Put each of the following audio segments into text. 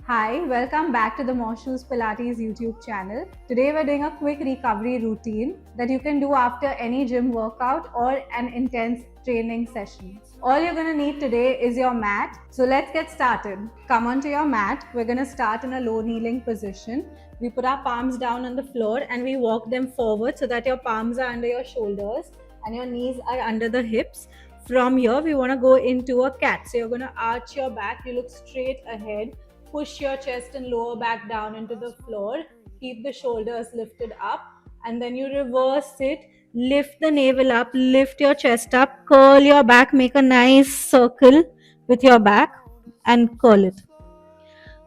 Hi, welcome back to the More Shoes Pilates YouTube channel. Today we're doing a quick recovery routine that you can do after any gym workout or an intense training session. All you're going to need today is your mat. So let's get started. Come onto your mat. We're going to start in a low kneeling position. We put our palms down on the floor and we walk them forward so that your palms are under your shoulders and your knees are under the hips. From here, we want to go into a cat. So you're going to arch your back, you look straight ahead, push your chest and lower back down into the floor, keep the shoulders lifted up, and then you reverse it. Lift the navel up, lift your chest up, curl your back, make a nice circle with your back, and curl it.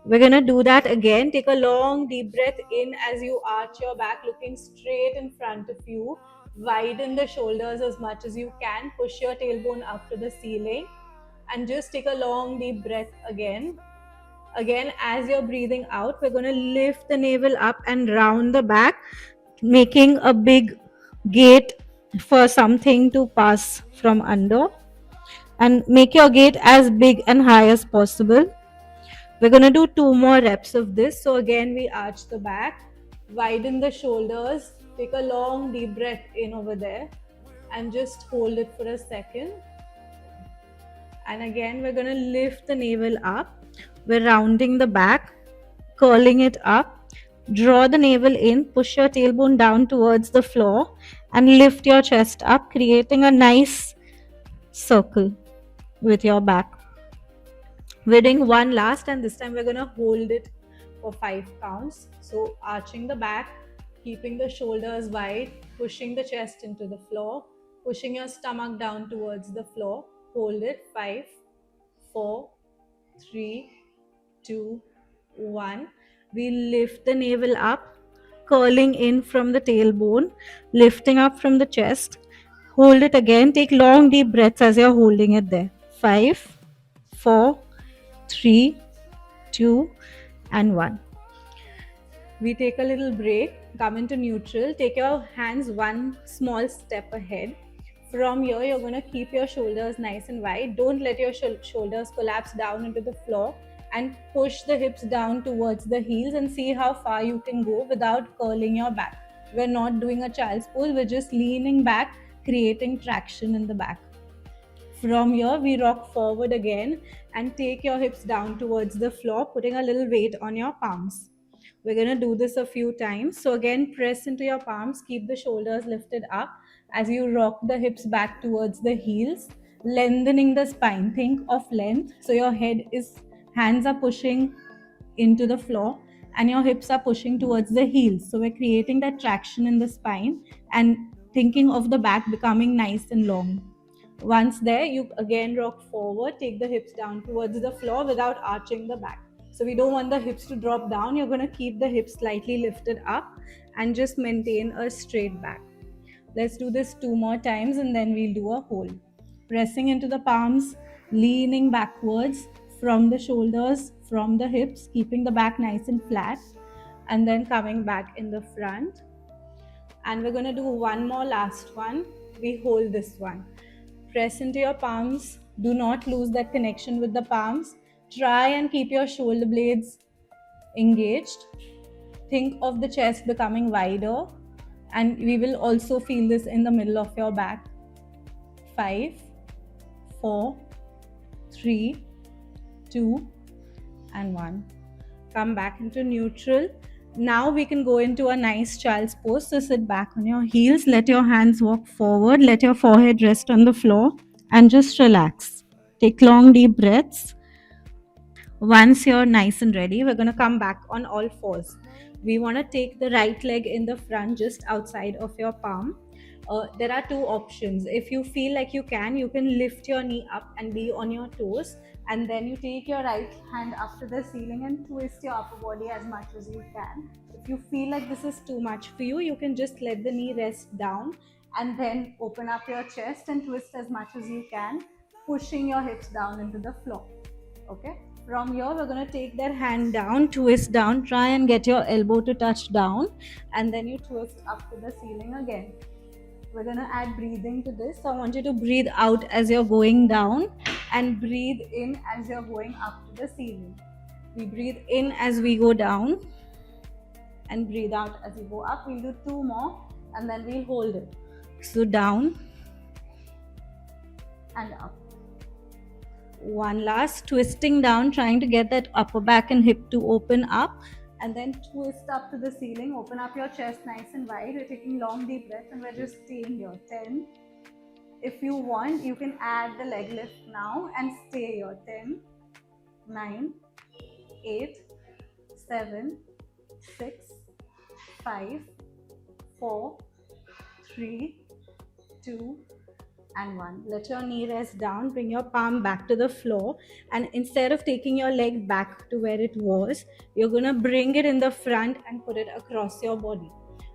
We're gonna do that again. Take a long deep breath in as you arch your back, looking straight in front of you. Widen the shoulders as much as you can. Push your tailbone up to the ceiling and just take a long deep breath again. Again, as you're breathing out, we're going to lift the navel up and round the back, making a big gate for something to pass from under, and make your gate as big and high as possible. We're going to do 2 more reps of this. So again, we arch the back, widen the shoulders, take a long deep breath in over there and just hold it for a second. And again, we're going to lift the navel up. We're rounding the back, curling it up. Draw the navel in, push your tailbone down towards the floor, and lift your chest up, creating a nice circle with your back. We're doing one last, and this time we're going to hold it for 5 counts. So, arching the back, keeping the shoulders wide, pushing the chest into the floor, pushing your stomach down towards the floor. Hold it. 5, 4, 3, 2, 1. We lift the navel up, curling in from the tailbone, lifting up from the chest. Hold it again. Take long deep breaths as you're holding it there. 5, 4, 3, 2, and 1. We take a little break, come into neutral, take your hands one small step ahead. From here, you're going to keep your shoulders nice and wide. Don't let your shoulders collapse down into the floor, and push the hips down towards the heels and see how far you can go without curling your back. We're not doing a child's pose, we're just leaning back, creating traction in the back. From here, we rock forward again and take your hips down towards the floor, putting a little weight on your palms. We're going to do this a few times. So, again, press into your palms, keep the shoulders lifted up as you rock the hips back towards the heels, lengthening the spine. Think of length. So, your hands are pushing into the floor and your hips are pushing towards the heels. So, we're creating that traction in the spine and thinking of the back becoming nice and long. Once there, you again rock forward, take the hips down towards the floor without arching the back. So we don't want the hips to drop down. You're going to keep the hips slightly lifted up and just maintain a straight back. Let's do this 2 more times and then we'll do a hold. Pressing into the palms, leaning backwards from the shoulders, from the hips, keeping the back nice and flat, and then coming back in the front. And we're going to do one more last one. We hold this one. Press into your palms. Do not lose that connection with the palms. Try and keep your shoulder blades engaged. Think of the chest becoming wider, and we will also feel this in the middle of your back. 5, 4, 3, 2, and 1. Come back into neutral. Now we can go into a nice child's pose. So sit back on your heels, let your hands walk forward, let your forehead rest on the floor, and just relax. Take long deep breaths. Once you're nice and ready, we're going to come back on all fours. We want to take the right leg in the front, just outside of your palm. There are 2 options. If you feel like you can lift your knee up and be on your toes, and then you take your right hand up to the ceiling and twist your upper body as much as you can. If you feel like this is too much for you, you can just let the knee rest down and then open up your chest and twist as much as you can, pushing your hips down into the floor. Okay, from here we're going to take that hand down, twist down, try and get your elbow to touch down, and then you twist up to the ceiling again. We're going to add breathing to this. So I want you to breathe out as you're going down and breathe in as you're going up to the ceiling. We breathe in as we go down and breathe out as we go up. We'll do 2 more and then we'll hold it. So down and up. One last, twisting down, trying to get that upper back and hip to open up, and then twist up to the ceiling. Open up your chest nice and wide. We're taking long deep breaths and we're just staying here. 10. If you want, you can add the leg lift now and stay here. 10, 9, 8, 7, 6, 5, 4, 3, 2, and 1. Let your knee rest down. Bring your palm back to the floor, and instead of taking your leg back to where it was, you're going to bring it in the front and put it across your body.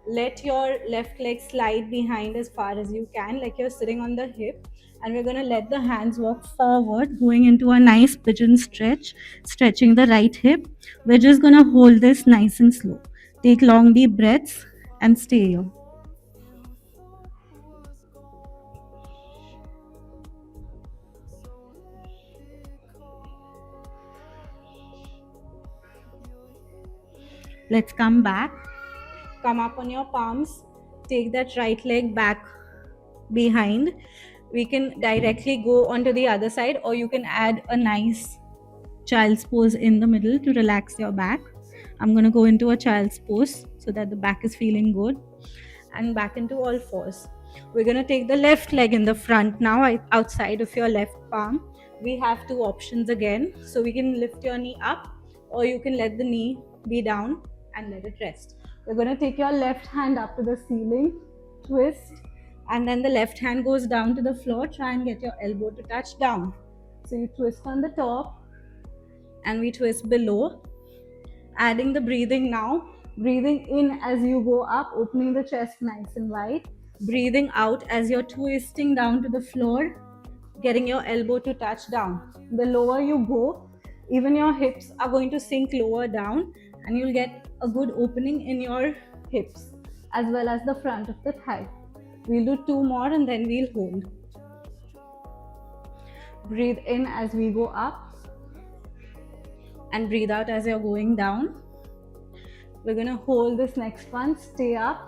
Let your left leg slide behind as far as you can, like you're sitting on the hip, and we're going to let the hands walk forward, going into a nice pigeon stretch, stretching the right hip. We're just going to hold this nice and slow. Take long deep breaths and stay here. Let's come back. Come up on your palms. Take that right leg back behind. We can directly go onto the other side, or you can add a nice child's pose in the middle to relax your back. I'm going to go into a child's pose so that the back is feeling good. And back into all fours. We're going to take the left leg in the front now, outside of your left palm. We have 2 options again. So we can lift your knee up, or you can let the knee be down and let it rest. You're going to take your left hand up to the ceiling, twist, and then the left hand goes down to the floor. Try and get your elbow to touch down. So you twist on the top and we twist below. Adding the breathing now. Breathing in as you go up, opening the chest nice and wide. Breathing out as you're twisting down to the floor, getting your elbow to touch down. The lower you go, even your hips are going to sink lower down, and you'll get a good opening in your hips as well as the front of the thigh. We'll do 2 more and then we'll hold. Breathe in as we go up and breathe out as you're going down. We're going to hold this next one. Stay up.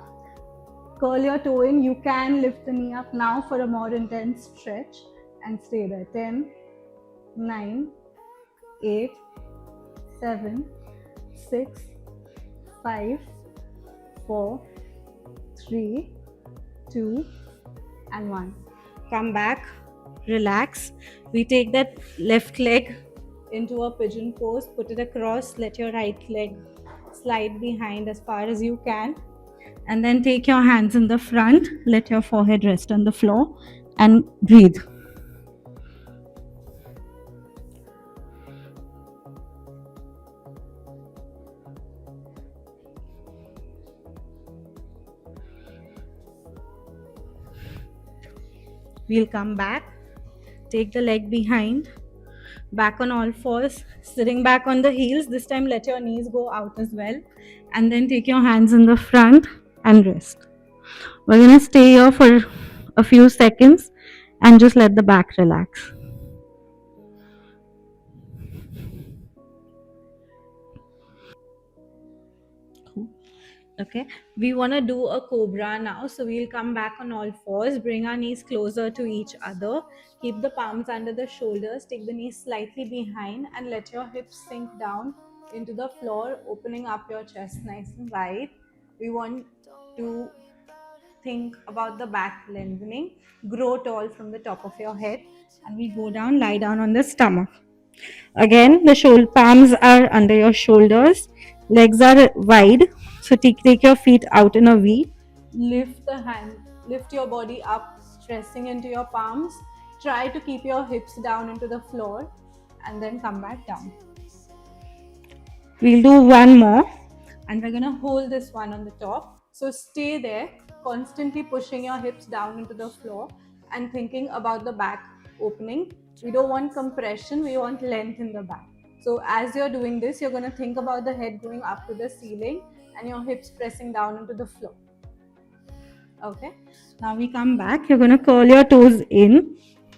Curl your toe in. You can lift the knee up now for a more intense stretch and stay there. 10, 9, 8, 7, 6, 5, 4, 3, 2, and 1. Come back. Relax. We take that left leg into a pigeon pose. Put it across. Let your right leg slide behind as far as you can, and then take your hands in the front. Let your forehead rest on the floor and breathe. We'll come back, take the leg behind, back on all fours, sitting back on the heels. This time let your knees go out as well, and then take your hands in the front and rest. We're going to stay here for a few seconds and just let the back relax. Okay, we want to do a cobra now, so we'll come back on all fours, bring our knees closer to each other, keep the palms under the shoulders, take the knees slightly behind, and let your hips sink down into the floor, opening up your chest nice and wide. We want to think about the back lengthening. Grow tall from the top of your head, and we go down, lie down on the stomach. Again, the shoulder palms are under your shoulders, legs are wide. So take your feet out in a V. Lift the hand, lift your body up, pressing into your palms. Try to keep your hips down into the floor, and then come back down. We'll do 1 more, and we're gonna hold this one on the top. So stay there, constantly pushing your hips down into the floor and thinking about the back opening. We don't want compression, we want length in the back. So as you're doing this, you're going to think about the head going up to the ceiling and your hips pressing down into the floor. Okay, now we come back. You're going to curl your toes in,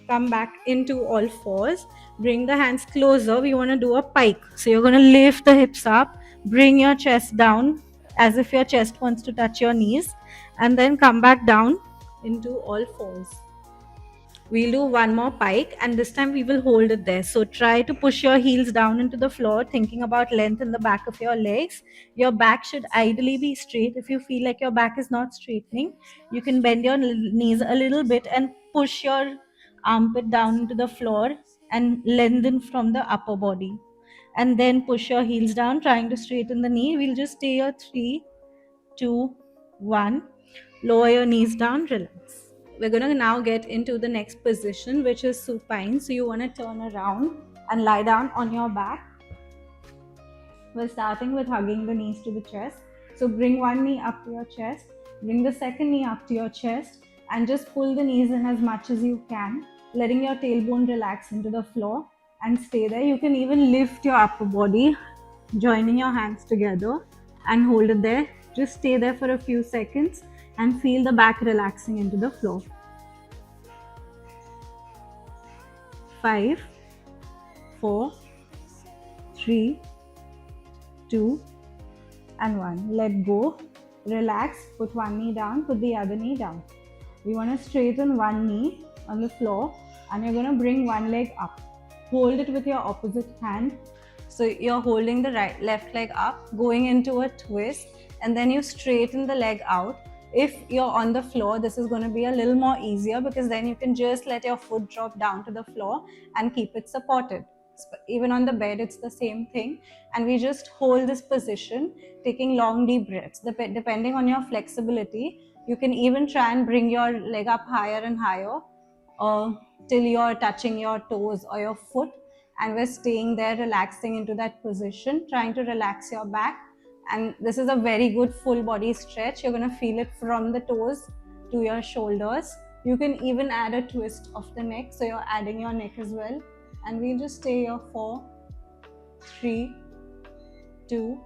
come back into all fours. Bring the hands closer. We want to do a pike. So you're going to lift the hips up, bring your chest down as if your chest wants to touch your knees, and then come back down into all fours. We'll do one more pike, and this time we will hold it there. So try to push your heels down into the floor, thinking about length in the back of your legs. Your back should ideally be straight. If you feel like your back is not straightening, you can bend your knees a little bit and push your armpit down into the floor and lengthen from the upper body. And then push your heels down, trying to straighten the knee. We'll just stay here 3, 2, 1. Lower your knees down, relax. We're going to now get into the next position, which is supine. So you want to turn around and lie down on your back. We're starting with hugging the knees to the chest. So bring one knee up to your chest, bring the second knee up to your chest, and just pull the knees in as much as you can, letting your tailbone relax into the floor and stay there. You can even lift your upper body, joining your hands together and hold it there. Just stay there for a few seconds and feel the back relaxing into the floor. 5, 4, 3, 2, and 1. Let go. Relax. Put one knee down. Put the other knee down. We want to straighten one knee on the floor, and you're going to bring one leg up. Hold it with your opposite hand. So you're holding the left leg up, going into a twist, and then you straighten the leg out. If you're on the floor, this is going to be a little more easier because then you can just let your foot drop down to the floor and keep it supported. Even on the bed, it's the same thing. And we just hold this position, taking long deep breaths. Depending on your flexibility, you can even try and bring your leg up higher and higher till you're touching your toes or your foot, and we're staying there, relaxing into that position, trying to relax your back. And this is a very good full body stretch. You're going to feel it from the toes to your shoulders. You can even add a twist of the neck, so you're adding your neck as well. And we'll just stay here 4, 3, 2,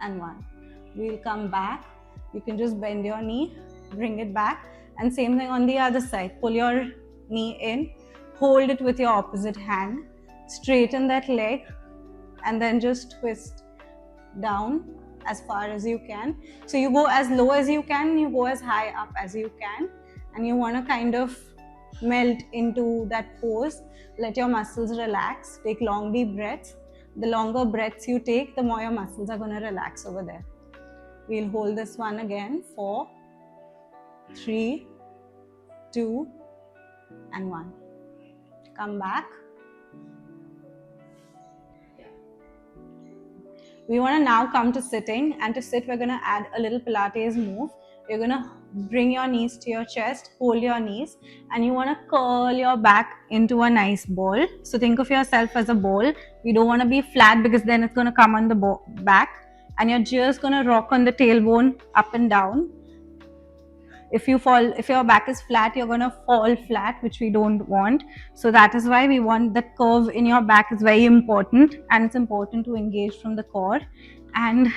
and 1. We'll come back. You can just bend your knee, bring it back, and same thing on the other side. Pull your knee in, hold it with your opposite hand, straighten that leg, and then just twist down as far as you can. So you go as low as you can, you go as high up as you can, and you want to kind of melt into that pose. Let your muscles relax. Take long deep breaths. The longer breaths you take, the more your muscles are going to relax over there. We'll hold this one again. 4, 3, 2, and 1. Come back. We want to now come to sitting, and to sit we're going to add a little Pilates move. You're going to bring your knees to your chest, hold your knees, and you want to curl your back into a nice ball. So think of yourself as a ball. You don't want to be flat because then it's going to come on the back, and you're just going to rock on the tailbone up and down. If your back is flat, you're going to fall flat, which we don't want. So that is why we want the curve in your back is very important, and it's important to engage from the core. And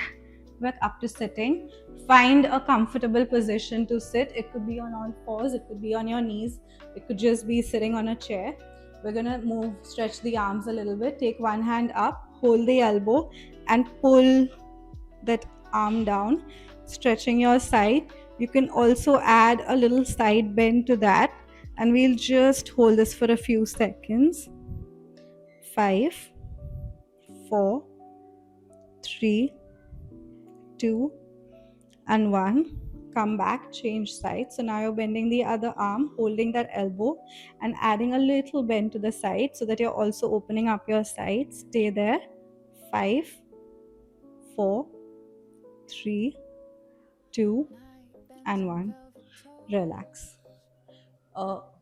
we're up to sitting. Find a comfortable position to sit. It could be on all fours, it could be on your knees, it could just be sitting on a chair. We're going to stretch the arms a little bit. Take one hand up, hold the elbow, and pull that arm down, stretching your side. You can also add a little side bend to that, and we'll just hold this for a few seconds. 5, 4, 3, 2, and 1. Come back, change sides. So now you're bending the other arm, holding that elbow, and adding a little bend to the side so that you're also opening up your sides. Stay there. 5, 4, 3, 2, and 1. Relax.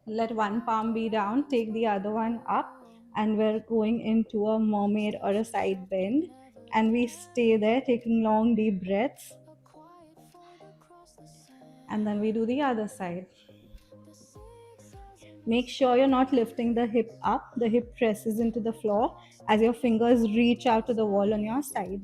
Let one palm be down, take the other one up, and we're going into a mermaid or a side bend, and we stay there taking long deep breaths, and then we do the other side. Make sure you're not lifting the hip up. The hip presses into the floor as your fingers reach out to the wall on your side.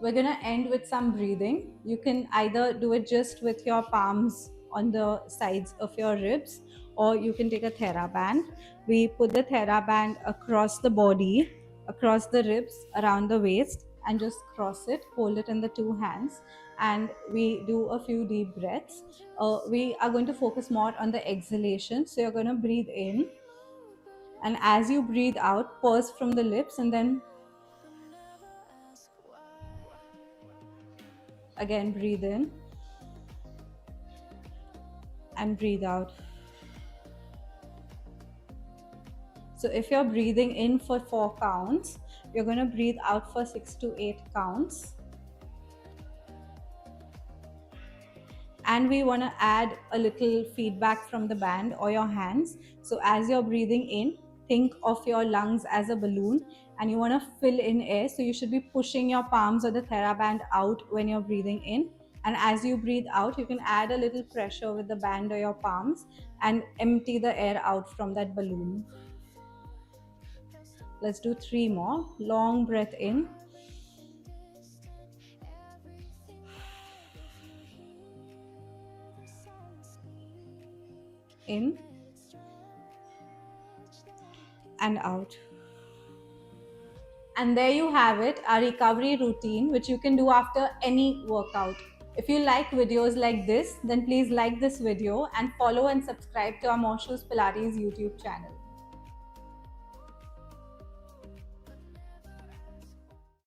We're going to end with some breathing. You can either do it just with your palms on the sides of your ribs, or you can take a TheraBand. We put the TheraBand across the body, across the ribs, around the waist, and just cross it, hold it in the two hands, and we do a few deep breaths. We are going to focus more on the exhalation. So you're going to breathe in, and as you breathe out, purse from the lips, and then again breathe in and breathe out. So if you're breathing in for 4 counts, you're going to breathe out for 6 to 8 counts. And we want to add a little feedback from the band or your hands. So as you're breathing in, think of your lungs as a balloon, and you want to fill in air. So you should be pushing your palms or the TheraBand out when you're breathing in. And as you breathe out, you can add a little pressure with the band or your palms and empty the air out from that balloon. Let's do 3 more. Long breath in. In and out. And there you have it, our recovery routine, which you can do after any workout. If you like videos like this, then please like this video and follow and subscribe to our More Shoes Pilates YouTube channel.